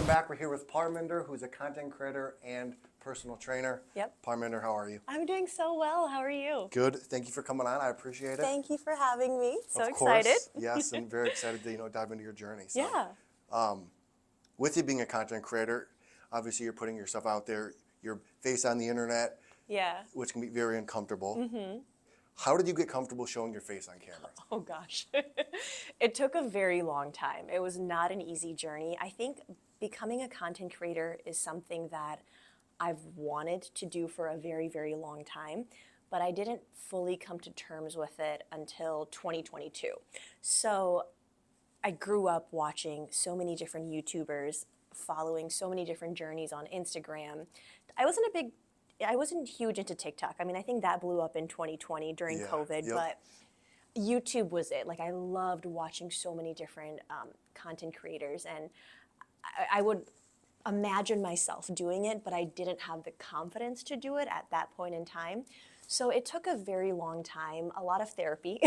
Welcome back. We're here with Parminder, who's a content creator and personal trainer. Yep. Parminder, how are you? I'm doing so well. How are you? Good. Thank you for coming on. I appreciate it. Thank you for having me. So Of course. excited. Yes, and very excited to dive into your journey. So, Yeah. with you being a content creator, obviously you're putting yourself out there, your face on the internet, Yeah. which can be very uncomfortable. Mm-hmm. How did you get comfortable showing your face on camera? Oh gosh. It took a very long time. It was not an easy journey. I think becoming a content creator is something that I've wanted to do for a very, very long time, but I didn't fully come to terms with it until 2022. So I grew up watching so many different YouTubers, following so many different journeys on Instagram. I wasn't huge into TikTok. I mean, I think that blew up in 2020 during COVID, but YouTube was it. Like, I loved watching so many different content creators, and I would imagine myself doing it, but I didn't have the confidence to do it at that point in time. So it took a very long time, a lot of therapy,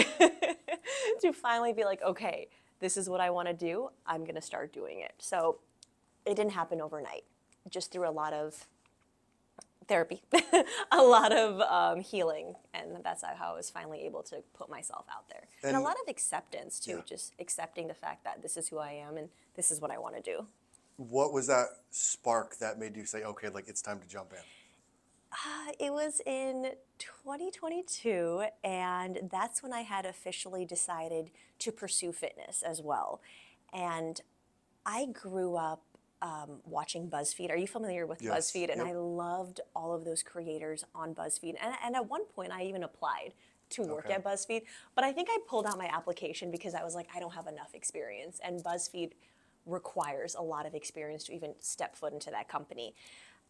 to finally be like, okay, this is what I want to do. I'm going to start doing it. So it didn't happen overnight, just through a lot of therapy, a lot of healing, and that's how I was finally able to put myself out there. And a lot of acceptance too, just accepting the fact that this is who I am and this is what I want to do. What was that spark that made you say, okay, like it's time to jump in? It was in 2022, and that's when I had officially decided to pursue fitness as well. And I grew up watching BuzzFeed. Are you familiar with BuzzFeed? And I loved all of those creators on BuzzFeed. And at one point, I even applied to work at BuzzFeed. But I think I pulled out my application because I was like, I don't have enough experience. And BuzzFeed requires a lot of experience to even step foot into that company.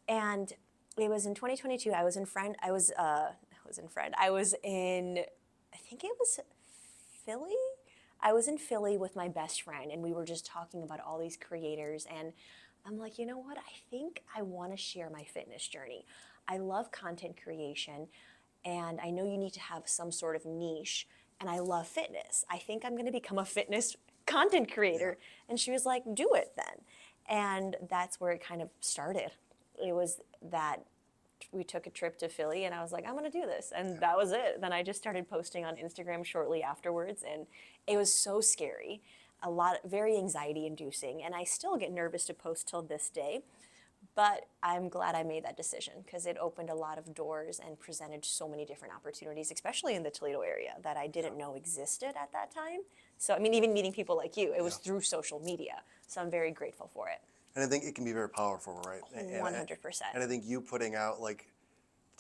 And it was in 2022. I was in, I think it was Philly. I was in Philly with my best friend, and we were just talking about all these creators, and I'm like, you know what? I think I want to share my fitness journey. I love content creation, and I know you need to have some sort of niche, and I love fitness. I think I'm going to become a fitness content creator. And she was like, do it then. And that's where it kind of started. It was that we took a trip to Philly, and I was like, I'm going to do this. And that was it. Then I just started posting on Instagram shortly afterwards, and it was so scary, very anxiety inducing. And I still get nervous to post till this day, but I'm glad I made that decision because it opened a lot of doors and presented so many different opportunities, especially in the Toledo area, that I didn't know existed at that time. So, I mean, even meeting people like you, it was through social media. So I'm very grateful for it. And I think it can be very powerful, right? 100%. And I think you putting out, like,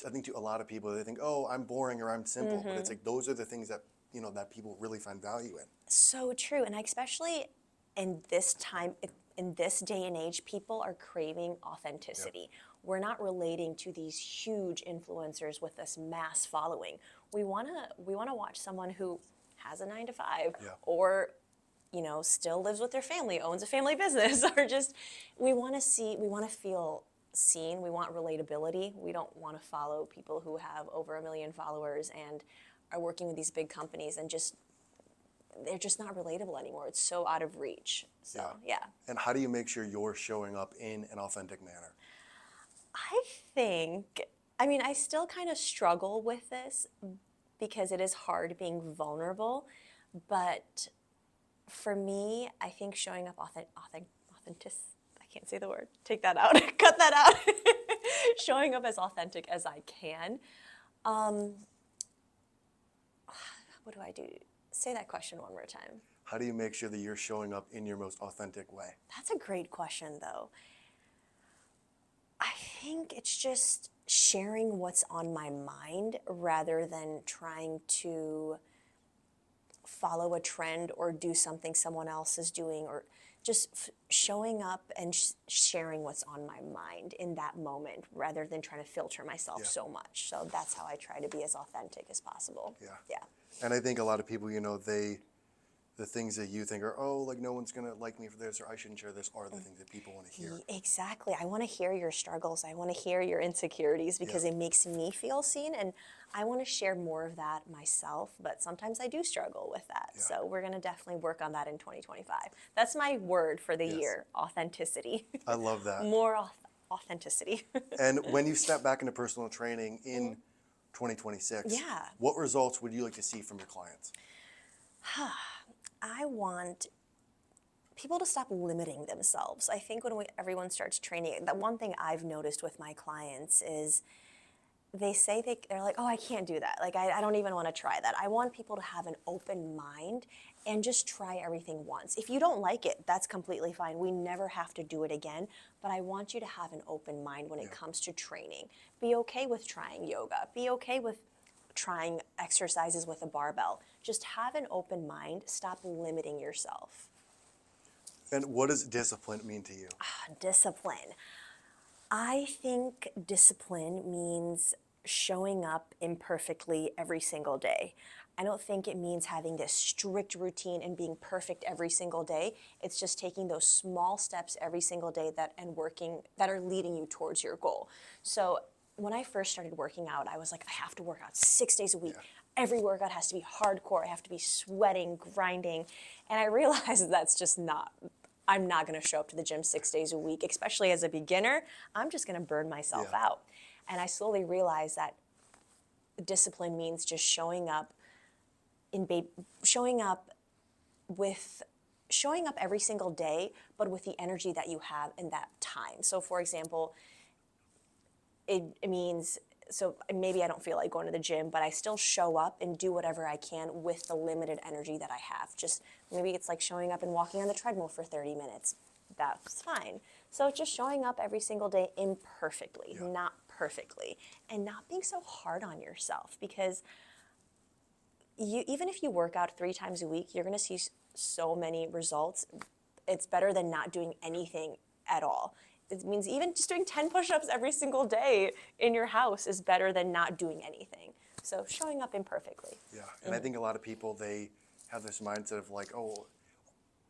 I think to a lot of people, they think, oh, I'm boring or I'm simple. But it's like, those are the things that, you know, that people really find value in. So true. And especially in this time, in this day and age, people are craving authenticity. We're not relating to these huge influencers with this mass following. We wanna watch someone who has a 9-to-5 or, you know, still lives with their family, owns a family business, or just, we want to feel seen. We want relatability. We don't want to follow people who have over 1 million followers and are working with these big companies and they're just not relatable anymore. It's so out of reach. So, yeah. And how do you make sure you're showing up in an authentic manner? I mean, I still kind of struggle with this because it is hard being vulnerable, but for me, I think showing up authentic, I can't say the word, take that out, cut that out, showing up as authentic as I can. What do I do? Say that question one more time. How do you make sure that you're showing up in your most authentic way? That's a great question, though. I think it's just sharing what's on my mind rather than trying to follow a trend or do something someone else is doing, or just showing up and sharing what's on my mind in that moment rather than trying to filter myself so much. So that's how I try to be as authentic as possible. Yeah. And I think a lot of people, you know, they the things that you think are, oh, like no one's gonna like me for this, or I shouldn't share this, are the things that people want to hear. Exactly. I want to hear your struggles. I want to hear your insecurities because Yeah. it makes me feel seen, and I want to share more of that myself, but sometimes I do struggle with that. Yeah. So we're going to definitely work on that in 2025. That's my word for the Yes. year, authenticity. I love that. More authenticity. And when you step back into personal training in 2026, Yeah. what results would you like to see from your clients? I want people to stop limiting themselves. I think when everyone starts training, the one thing I've noticed with my clients is they say they're like, oh, I can't do that. Like, I don't even want to try that. I want people to have an open mind and just try everything once. If you don't like it, that's completely fine. We never have to do it again. But I want you to have an open mind when it comes to training. Be okay with trying yoga. Be okay with trying exercises with a barbell. Just have an open mind. Stop limiting yourself. And what does discipline mean to you? Discipline. I think discipline means showing up imperfectly every single day. I don't think it means having this strict routine and being perfect every single day. It's just taking those small steps every single day that are leading you towards your goal. So when I first started working out, I was like, I have to work out 6 days a week. Yeah. Every workout has to be hardcore. I have to be sweating, grinding. And I realized that's just not, I'm not going to show up to the gym 6 days a week, especially as a beginner. I'm just going to burn myself Yeah. out. And I slowly realized that discipline means just showing up every single day, but with the energy that you have in that time. So for example, it means, so maybe I don't feel like going to the gym, but I still show up and do whatever I can with the limited energy that I have. Just maybe it's like showing up and walking on the treadmill for 30 minutes. That's fine. So just showing up every single day imperfectly, not perfectly, and not being so hard on yourself, because even if you work out 3 times a week, you're going to see so many results. It's better than not doing anything at all. It means even just doing 10 push-ups every single day in your house is better than not doing anything. So showing up imperfectly. Yeah, and I think a lot of people, they have this mindset of like, oh,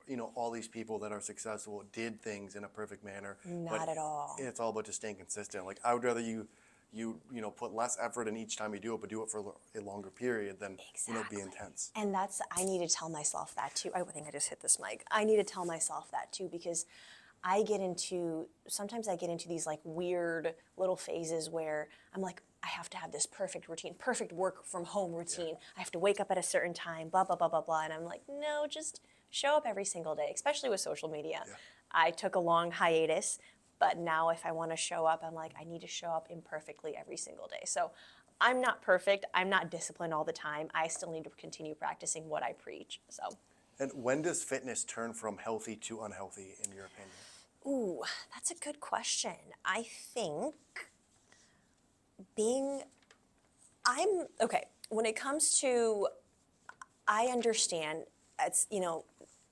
you know, all these people that are successful did things in a perfect manner. Not at all. It's all about just staying consistent. Like, I would rather you put less effort in each time you do it, but do it for a longer period than, be intense. And I need to tell myself that too. I think I just hit this mic. I need to tell myself that too, because sometimes I get into these like weird little phases where I'm like, I have to have this perfect routine, perfect work from home routine. Yeah. I have to wake up at a certain time, blah, blah, blah, blah, blah. And I'm like, no, just show up every single day, especially with social media. Yeah. I took a long hiatus, but now if I want to show up, I'm like, I need to show up imperfectly every single day. So I'm not perfect. I'm not disciplined all the time. I still need to continue practicing what I preach. So. And when does fitness turn from healthy to unhealthy, in your opinion? Ooh, that's a good question. I think when it comes to, I understand it's,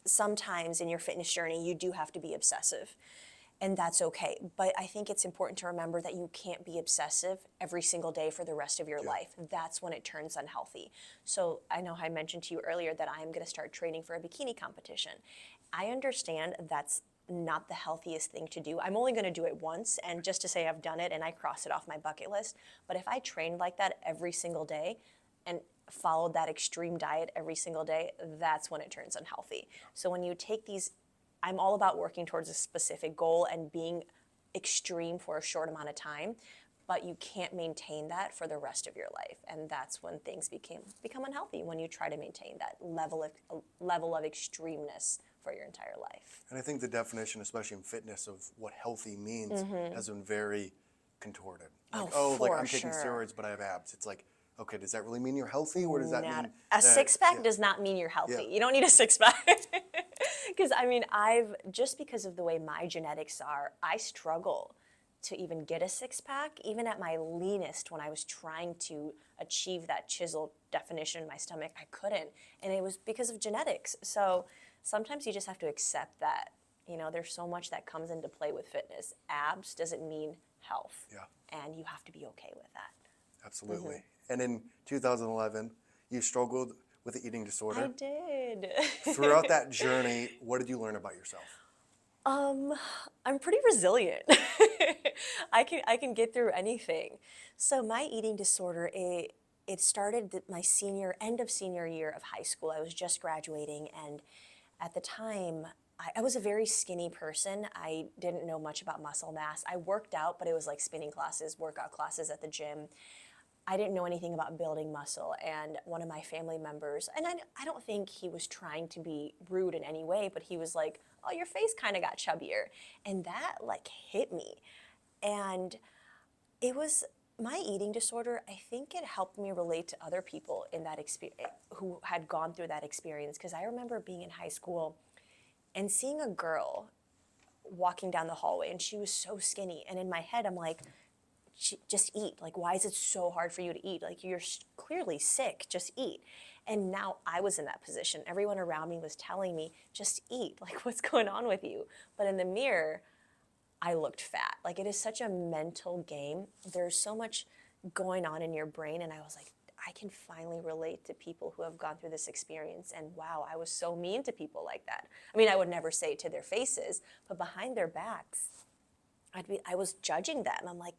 sometimes in your fitness journey, you do have to be obsessive, and that's okay. But I think it's important to remember that you can't be obsessive every single day for the rest of your life. That's when it turns unhealthy. So I know I mentioned to you earlier that I'm going to start training for a bikini competition. I understand that's not the healthiest thing to do. I'm only going to do it once, and just to say I've done it and I cross it off my bucket list. But if I trained like that every single day and followed that extreme diet every single day, that's when it turns unhealthy. So when you take I'm all about working towards a specific goal and being extreme for a short amount of time, but you can't maintain that for the rest of your life. And that's when things become unhealthy, when you try to maintain that level of extremeness for your entire life. And I think the definition, especially in fitness, of what healthy means has been very contorted. Like, I'm taking steroids, but I have abs. It's like, okay, does that really mean you're healthy, or does that mean a six-pack does not mean you're healthy? Yeah. You don't need a six-pack. Because just because of the way my genetics are, I struggle to even get a six-pack. Even at my leanest, when I was trying to achieve that chiseled definition in my stomach, I couldn't. And it was because of genetics. So sometimes you just have to accept that. There's so much that comes into play with fitness. Abs doesn't mean health. Yeah. And you have to be okay with that. Absolutely. And in 2011, you struggled with the eating disorder. I did. Throughout that journey, what did you learn about yourself? I'm pretty resilient. I can get through anything. So my eating disorder, it started my end of senior year of high school. I was just graduating, and at the time, I was a very skinny person. I didn't know much about muscle mass. I worked out, but it was like spinning classes, workout classes at the gym. I didn't know anything about building muscle, and one of my family members, and I don't think he was trying to be rude in any way, but he was like, oh, your face kind of got chubbier. And that like hit me. And it was my eating disorder, I think it helped me relate to other people in that experience who had gone through that experience. Because I remember being in high school and seeing a girl walking down the hallway, and she was so skinny. And in my head, I'm like, just eat. Like, why is it so hard for you to eat? Like, you're clearly sick, just eat. And now I was in that position. Everyone around me was telling me, just eat. Like, what's going on with you? But in the mirror, I looked fat. Like, it is such a mental game. There's so much going on in your brain. And I was like, I can finally relate to people who have gone through this experience. And wow, I was so mean to people like that. I mean, I would never say it to their faces, but behind their backs, I was judging them. I'm like,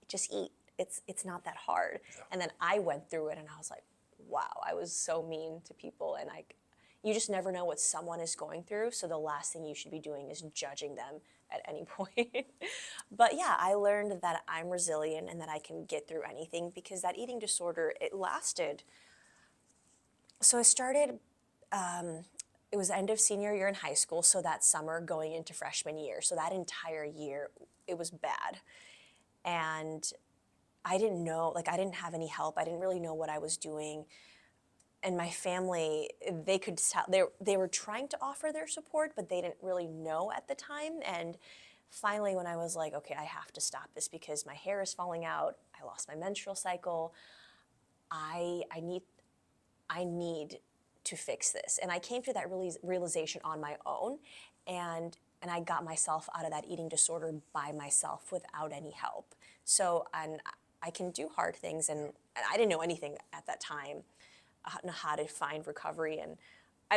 just eat. It's not that hard. Yeah. And then I went through it, and I was like, wow, I was so mean to people. And you just never know what someone is going through. So the last thing you should be doing is judging them at any point. But yeah, I learned that I'm resilient and that I can get through anything, because that eating disorder, it lasted. So I started, it was the end of senior year in high school. So that summer going into freshman year. So that entire year, it was bad. And I didn't know, like, I didn't have any help. I didn't really know what I was doing. And my family, they could tell, they were trying to offer their support, but they didn't really know at the time. And finally, when I was like, okay, I have to stop this because my hair is falling out, I lost my menstrual cycle, I need to fix this. And I came to that realization on my own, and I got myself out of that eating disorder by myself without any help. So, and I can do hard things, and I didn't know anything at that time, how to find recovery, and I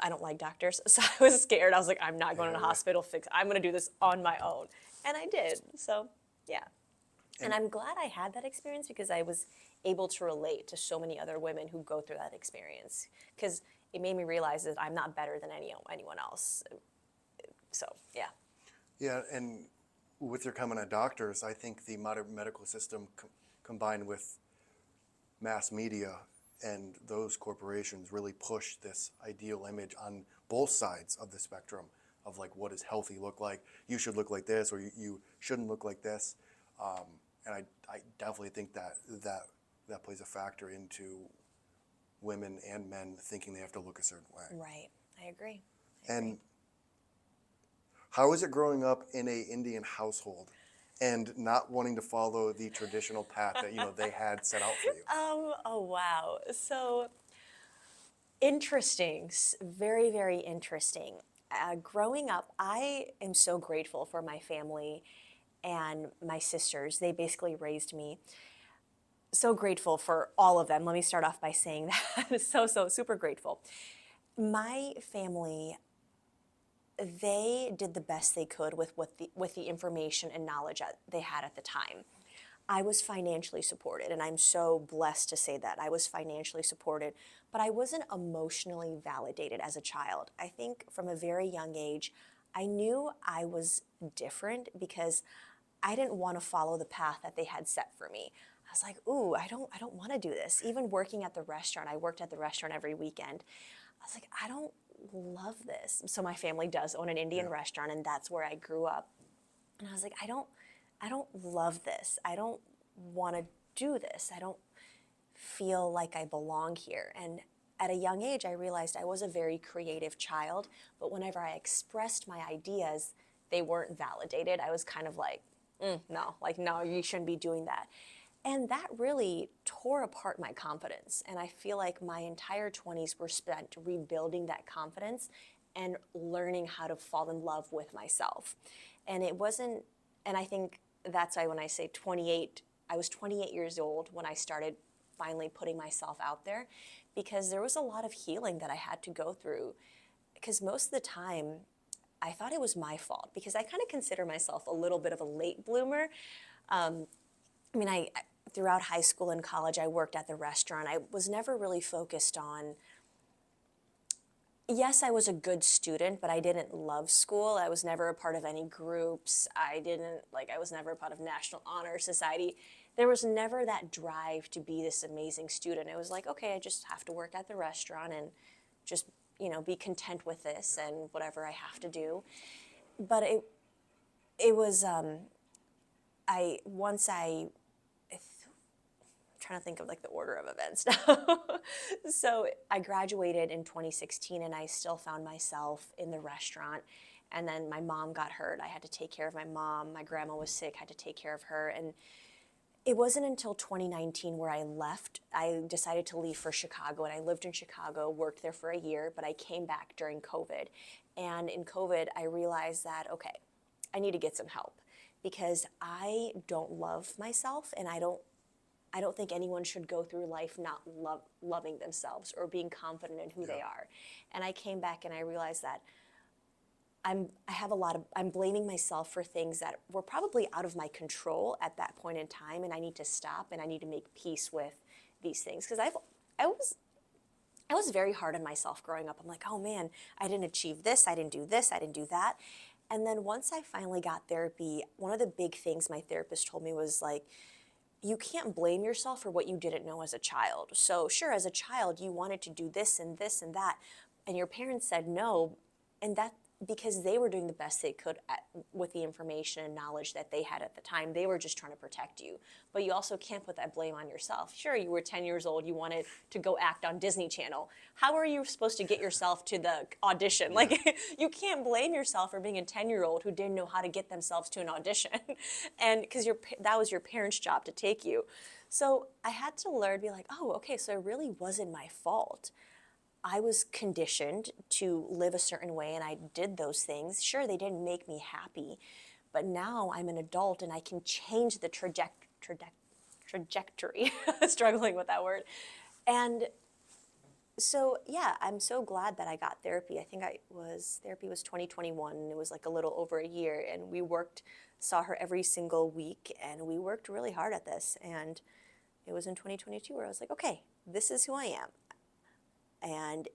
don't like doctors, so I was scared. I was like, I'm not going to the hospital, I'm going to do this on my own. And I did, so yeah. And I'm glad I had that experience, because I was able to relate to so many other women who go through that experience, because it made me realize that I'm not better than anyone else. So, yeah. Yeah, and with your comment on doctors, I think the modern medical system combined with mass media and those corporations really push this ideal image on both sides of the spectrum of like, what does healthy look like? You should look like this, or you shouldn't look like this. And I definitely think that plays a factor into women and men thinking they have to look a certain way. Right, I agree. And how is it growing up in a Indian household and not wanting to follow the traditional path that they had set out for you? Oh wow. So interesting, very, very interesting. Growing up, I am so grateful for my family and my sisters. They basically raised me. So grateful for all of them. Let me start off by saying that. So super grateful. My family, they did the best they could with the information and knowledge that they had at the time. I was financially supported, and I'm so blessed to say that. I was financially supported, but I wasn't emotionally validated as a child. I think from a very young age, I knew I was different because I didn't want to follow the path that they had set for me. I was like, ooh, I don't want to do this. Even working at the restaurant, I worked at the restaurant every weekend. I was like, I don't love this. So my family does own an Indian restaurant, and that's where I grew up. And I was like, I don't love this. I don't want to do this. I don't feel like I belong here. And at a young age, I realized I was a very creative child, but whenever I expressed my ideas, they weren't validated. I was kind of like, no, you shouldn't be doing that. And that really tore apart my confidence. And I feel like my entire 20s were spent rebuilding that confidence and learning how to fall in love with myself. And it wasn't, and I think that's why when I say 28, I was 28 years old when I started finally putting myself out there, because there was a lot of healing that I had to go through. Because most of the time, I thought it was my fault, because I kind of consider myself a little bit of a late bloomer. I mean, throughout high school and college, I worked at the restaurant. I was never really focused on, yes, I was a good student, but I didn't love school. I was never a part of any groups. I was never a part of National Honor Society. There was never that drive to be this amazing student. It was like, okay, I just have to work at the restaurant and just, be content with this and whatever I have to do. But it was, trying to think of like the order of events now. So I graduated in 2016, and I still found myself in the restaurant. And then my mom got hurt. I had to take care of my mom. My grandma was sick, had to take care of her. And it wasn't until 2019 where I left. I decided to leave for Chicago, and I lived in Chicago, worked there for a year, but I came back during COVID. And in COVID, I realized that, okay, I need to get some help, because I don't love myself, and I don't think anyone should go through life not loving themselves or being confident in who they are. And I came back and I realized that I'm blaming myself for things that were probably out of my control at that point in time, and I need to stop and I need to make peace with these things. Because I was very hard on myself growing up. I'm like, oh man, I didn't achieve this, I didn't do this, I didn't do that. And then once I finally got therapy, one of the big things my therapist told me was like, you can't blame yourself for what you didn't know as a child. So sure, as a child, you wanted to do this and this and that, and your parents said no, and that because they were doing the best they could with the information and knowledge that they had at the time. They were just trying to protect you. But you also can't put that blame on yourself. Sure, you were 10 years old, you wanted to go act on Disney Channel. How are you supposed to get yourself to the audition? Like, you can't blame yourself for being a 10-year-old who didn't know how to get themselves to an audition. And because that was your parents' job to take you. So I had to learn, be like, oh, okay, so it really wasn't my fault. I was conditioned to live a certain way, and I did those things. Sure, they didn't make me happy, but now I'm an adult and I can change the trajectory, struggling with that word. And so, yeah, I'm so glad that I got therapy. I think therapy was 2021, and it was like a little over a year, and saw her every single week, and we worked really hard at this. And it was in 2022 where I was like, okay, this is who I am. And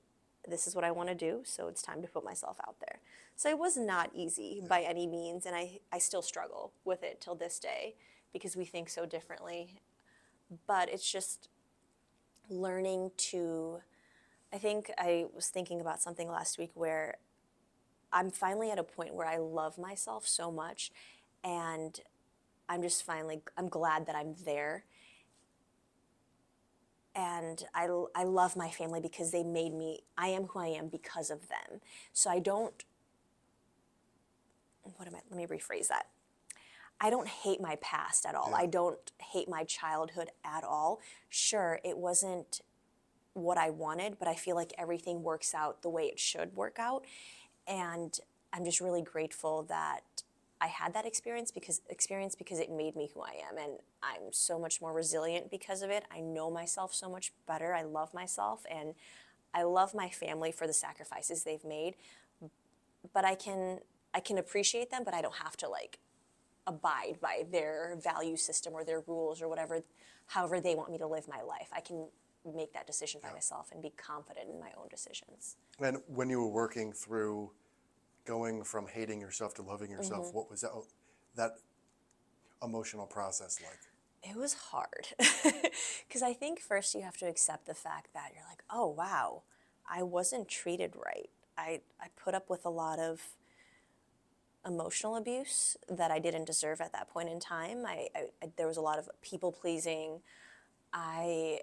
this is what I want to do, so it's time to put myself out there. So it was not easy by any means, and I still struggle with it till this day, because we think so differently. But it's just learning to, I think I was thinking about something last week where I'm finally at a point where I love myself so much, and I'm glad that I'm there. And I love my family because they made me, I am who I am because of them. So let me rephrase that. I don't hate my past at all. I don't hate my childhood at all. Sure, it wasn't what I wanted, but I feel like everything works out the way it should work out. And I'm just really grateful that I had that experience because it made me who I am, and I'm so much more resilient because of it. I know myself so much better. I love myself, and I love my family for the sacrifices they've made. But I can appreciate them, but I don't have to like abide by their value system or their rules or whatever, however they want me to live my life. I can make that decision by myself and be confident in my own decisions. And when you were working through going from hating yourself to loving yourself, what was that emotional process like? It was hard because I think first you have to accept the fact that you're like, oh, wow, I wasn't treated right. I put up with a lot of emotional abuse that I didn't deserve at that point in time. There was a lot of people pleasing. I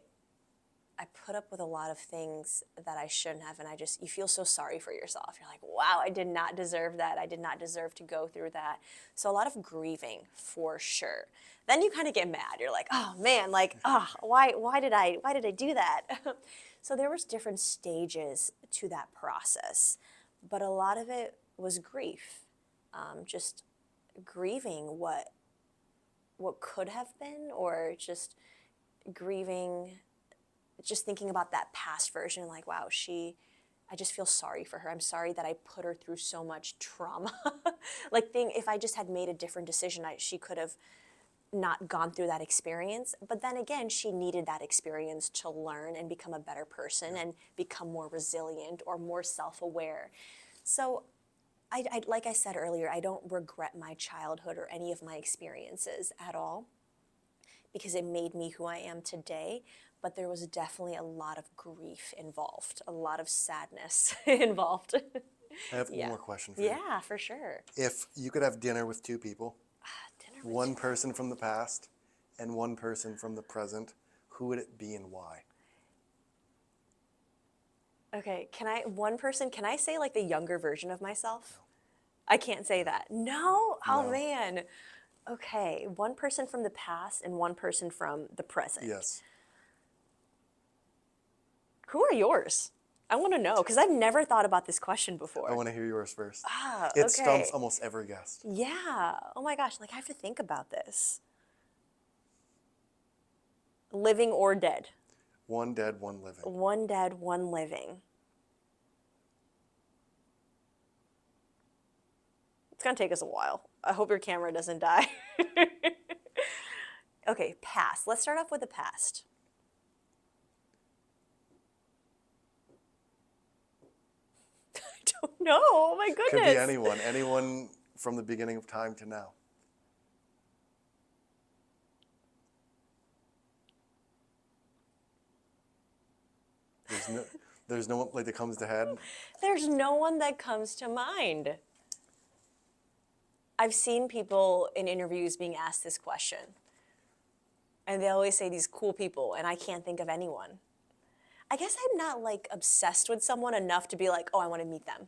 put up with a lot of things that I shouldn't have, and you feel so sorry for yourself. You're like, wow, I did not deserve that. I did not deserve to go through that. So a lot of grieving for sure. Then you kind of get mad. You're like, oh man, like, why did I do that? So there was different stages to that process, but a lot of it was grief, just grieving what could have been, or just grieving just thinking about that past version, like, wow, I just feel sorry for her. I'm sorry that I put her through so much trauma. Like, if I just had made a different decision, she could have not gone through that experience. But then again, she needed that experience to learn and become a better person and become more resilient or more self-aware. So like I said earlier, I don't regret my childhood or any of my experiences at all because it made me who I am today. But there was definitely a lot of grief involved, a lot of sadness involved. I have one Yeah. more question for you. Yeah, for sure. If you could have dinner with two people, Dinner with one person from the past and one person from the present, who would it be and why? Okay, can I say like the younger version of myself? I can't say that. No? Oh No. man. Okay, one person from the past and one person from the present. Yes. Who are yours? I want to know because I've never thought about this question I before. want to hear yours first. Ah, It okay. stumps almost every guest. Yeah. Oh my gosh, like I have to think about this. Living or dead? One dead, one living. One dead, one living. It's gonna take us a while. I hope your camera doesn't die. Okay, past. Let's start off with the past. I don't know. Oh my goodness. Could be anyone. Anyone from the beginning of time to now. There's no one like that comes to head. There's no one that comes to mind. I've seen people in interviews being asked this question. And they always say these cool people, and I can't think of anyone. I guess I'm not like obsessed with someone enough to be like, oh, I want to meet them.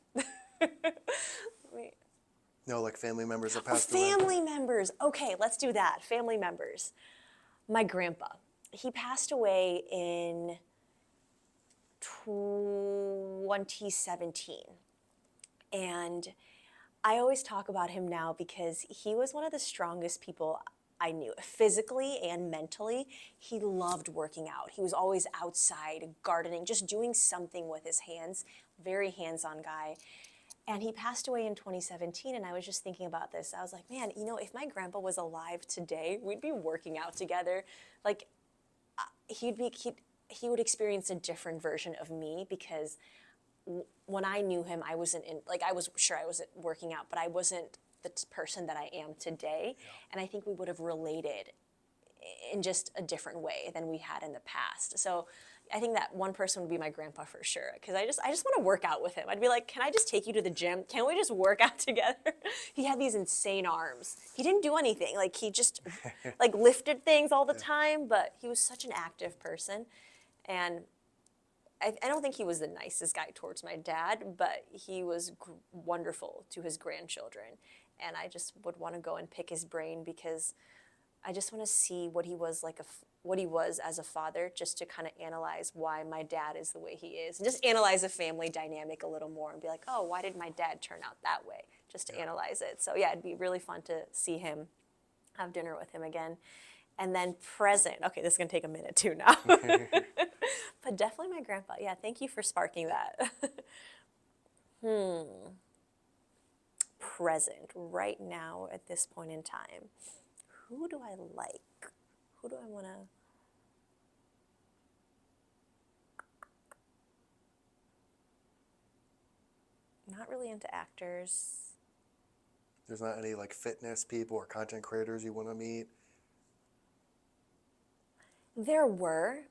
No, like family members that passed away. Family members. Okay, let's do that. Family members. My grandpa, he passed away in 2017. And I always talk about him now because he was one of the strongest people I knew, physically and mentally. He loved working out. He was always outside, gardening, just doing something with his hands. Very hands-on guy. And he passed away in 2017, and I was just thinking about this. I was like, man, you know, if my grandpa was alive today, we'd be working out together. Like, he would experience a different version of me because when I knew him, I wasn't I was sure I was working out, but I wasn't the person that I am today. Yeah. And I think we would have related in just a different way than we had in the past. So I think that one person would be my grandpa for sure, because I just want to work out with him. I'd be like, can I just take you to the gym? Can we just work out together? He had these insane arms. He didn't do anything. Like, he just like lifted things all the time, but he was such an active person. And I don't think he was the nicest guy towards my dad, but he was wonderful to his grandchildren. And I just would want to go and pick his brain because I just want to see what he was like, what he was as a father, just to kind of analyze why my dad is the way he is. And just analyze the family dynamic a little more and be like, oh, why did my dad turn out that way? Just to analyze it. So yeah, it'd be really fun to see him, have dinner with him again. And then present. Okay, this is going to take a minute too now. But definitely my grandpa. Yeah, thank you for sparking that. Present, right now at this point in time. Who do I like? Who do I want to... Not really into actors. There's not any like fitness people or content creators you want to meet? There were.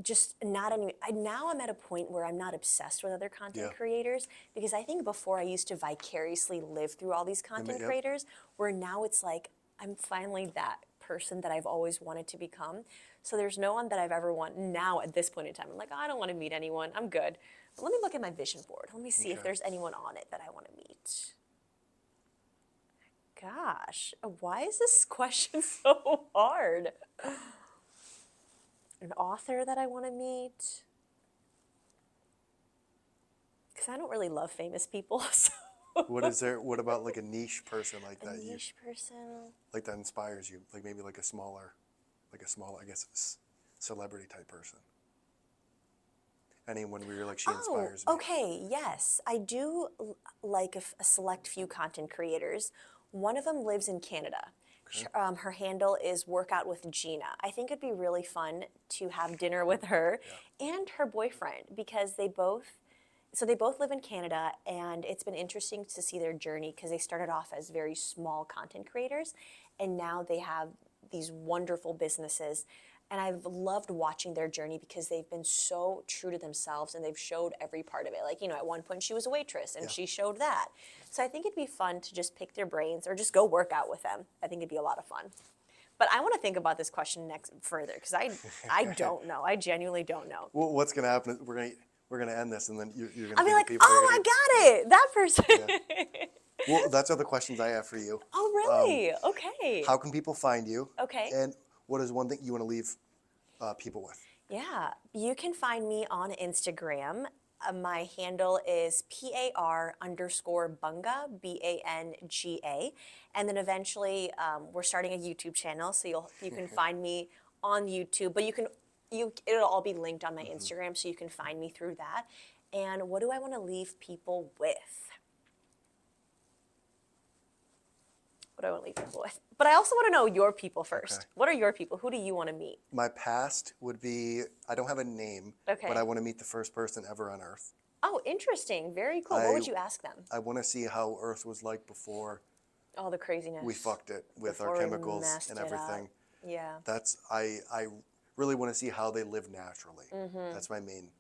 Just not any. Now I'm at a point where I'm not obsessed with other content creators, because I think before I used to vicariously live through all these content creators, where now it's like I'm finally that person that I've always wanted to become. So there's no one that I've ever wanted now at this point in time. I'm like, oh, I don't want to meet anyone. I'm good. But let me look at my vision board. Let me see if there's anyone on it that I want to meet. Gosh, why is this question so hard? An author that I want to meet. Because I don't really love famous people. So. What about like a niche person like that? A niche person? Like that inspires you? Like maybe like a smaller, I guess, celebrity type person? Anyone where you're like, she inspires me? Okay, yes. I do like a select few content creators. One of them lives in Canada. Her handle is Workout with Gina. I think it'd be really fun to have dinner with her and her boyfriend because they both live in Canada, and it's been interesting to see their journey because they started off as very small content creators, and now they have these wonderful businesses. And I've loved watching their journey because they've been so true to themselves and they've showed every part of it. Like, at one point she was a waitress and she showed that. So I think it'd be fun to just pick their brains or just go work out with them. I think it'd be a lot of fun. But I want to think about this question next further because I don't know. I genuinely don't know. Well, what's going to happen is we're gonna end this, and then you're going to I'll be like, people oh, I got it. That person. Well, that's other questions I have for you. Oh, really? Okay. How can people find you? Okay. And what is one thing you want to leave people with? Yeah, you can find me on Instagram. My handle is PAR_Banga, BANGA. And then eventually we're starting a YouTube channel, so you can find me on YouTube, but it'll all be linked on my Instagram, so you can find me through that. And what do I want to leave people with? What do I want to leave people with? But I also want to know your people first. Okay. What are your people? Who do you want to meet? My past would be, I don't have a name, but I want to meet the first person ever on Earth. Oh, interesting. Very cool. What would you ask them? I want to see how Earth was like before all the craziness. We fucked it with Before our we chemicals messed and it up. everything. Yeah. I really want to see how they live naturally. That's my main.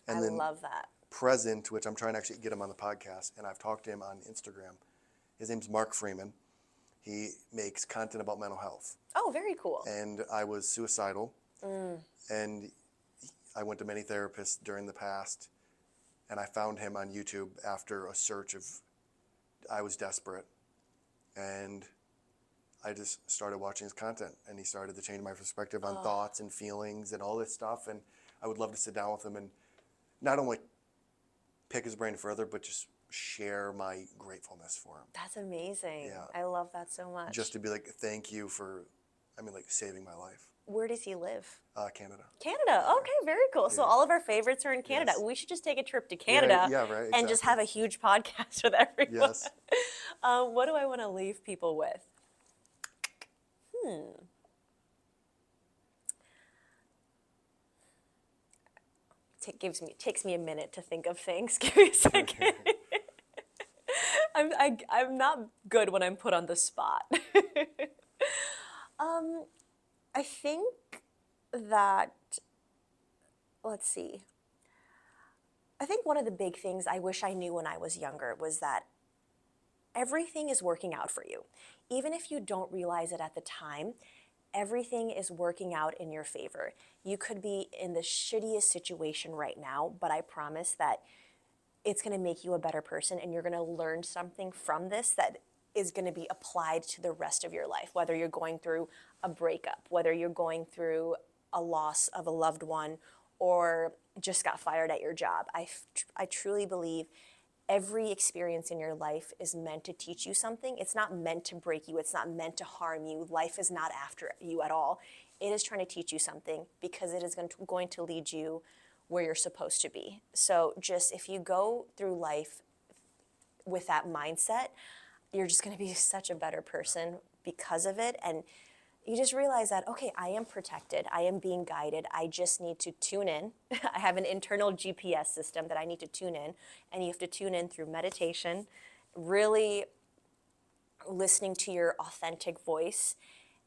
And I then love that. present, which I'm trying to actually get him on the podcast, and I've talked to him on Instagram. His name's Mark Freeman. He makes content about mental health. Oh, very cool. And I was suicidal, and I went to many therapists during the past, and I found him on YouTube after a search of, I was desperate, and I just started watching his content, and he started to change my perspective on thoughts and feelings and all this stuff, and I would love to sit down with him and not only pick his brain further, but just share my gratefulness for him. That's amazing. Yeah. I love that so much. Just to be like, thank you for, saving my life. Where does he live? Canada. Canada. Okay, very cool. So all of our favorites are in Canada. Yes. We should just take a trip to Canada Yeah, right, and just exactly. have a huge podcast with everyone. Yes. What do I want to leave people with? Takes me a minute to think of things. Give me a second. I'm not good when I'm put on the spot. I think that, let's see. I think one of the big things I wish I knew when I was younger was that everything is working out for you. Even if you don't realize it at the time, everything is working out in your favor. You could be in the shittiest situation right now, but I promise that it's going to make you a better person, and you're going to learn something from this that is going to be applied to the rest of your life, whether you're going through a breakup, whether you're going through a loss of a loved one, or just got fired at your job. I truly believe every experience in your life is meant to teach you something. It's not meant to break you. It's not meant to harm you. Life is not after you at all. It is trying to teach you something because it is going to lead you where you're supposed to be. So just if you go through life with that mindset, you're just going to be such a better person because of it. And you just realize that, okay, I am protected. I am being guided. I just need to tune in. I have an internal GPS system that I need to tune in. And you have to tune in through meditation, really listening to your authentic voice,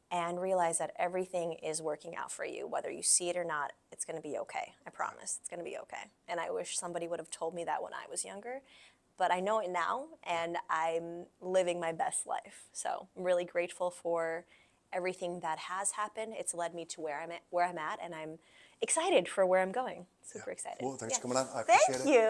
and realize that everything is working out for you. Whether you see it or not, it's going to be okay. I promise. It's going to be okay. And I wish somebody would have told me that when I was younger. But I know it now, and I'm living my best life. So I'm really grateful for everything that has happened. It's led me to where I'm at, and I'm excited for where I'm going. Super excited. Well, thanks for coming on. I appreciate it. Thank you.